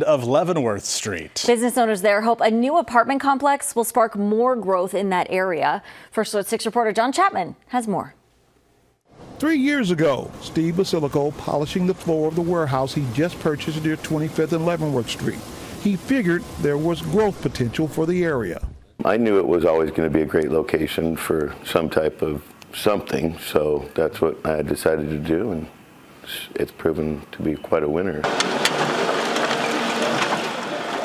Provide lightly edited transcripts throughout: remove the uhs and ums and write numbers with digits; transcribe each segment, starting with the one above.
Of Leavenworth Street. Business owners there hope a new apartment complex will spark more growth in that area. First Alert 6 reporter John Chapman has more. 3 years ago, Steve Basilico polishing the floor of the warehouse he just purchased near 25th and Leavenworth Street. He figured there was growth potential for the area. I knew it was always going to be a great location for some type of something, so that's what I decided to do, and it's proven to be quite a winner.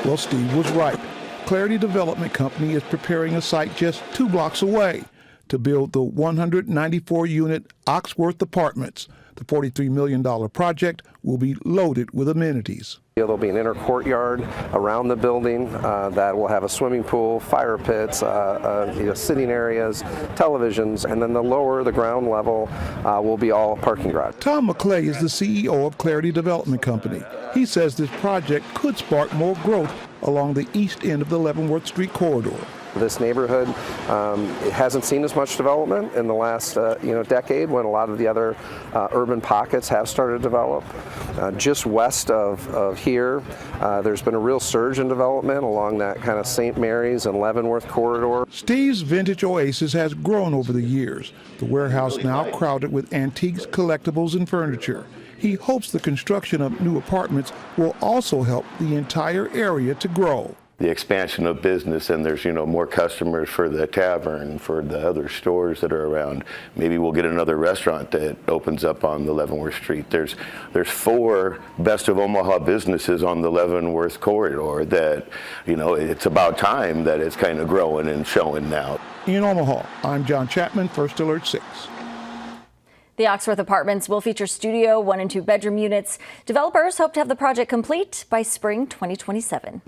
Well, Steve was right. Clarity Development Company is preparing a site just 2 blocks away to build the 194-unit Oxworth Apartments. The $43 million project will be loaded with amenities. There'll be an inner courtyard around the building that will have a swimming pool, fire pits, sitting areas, televisions, and then the ground level, will be all parking garage. Tom McClay is the CEO of Clarity Development Company. He says this project could spark more growth along the east end of the Leavenworth Street corridor. This neighborhood it hasn't seen as much development in the last decade, when a lot of the other urban pockets have started to develop. Just west of here, there's been a real surge in development along that kind of St. Mary's and Leavenworth corridor. Steve's vintage oasis has grown over the years. The warehouse now crowded with antiques, collectibles, and furniture. He hopes the construction of new apartments will also help the entire area to grow. The expansion of business, and there's more customers for the tavern, for the other stores that are around. Maybe we'll get another restaurant that opens up on the Leavenworth Street. There's 4 Best of Omaha businesses on the Leavenworth corridor that it's about time that it's kind of growing and showing now. In Omaha, I'm John Chapman, First Alert 6. The Oxworth Apartments will feature studio, 1- and 2-bedroom units. Developers hope to have the project complete by spring 2027.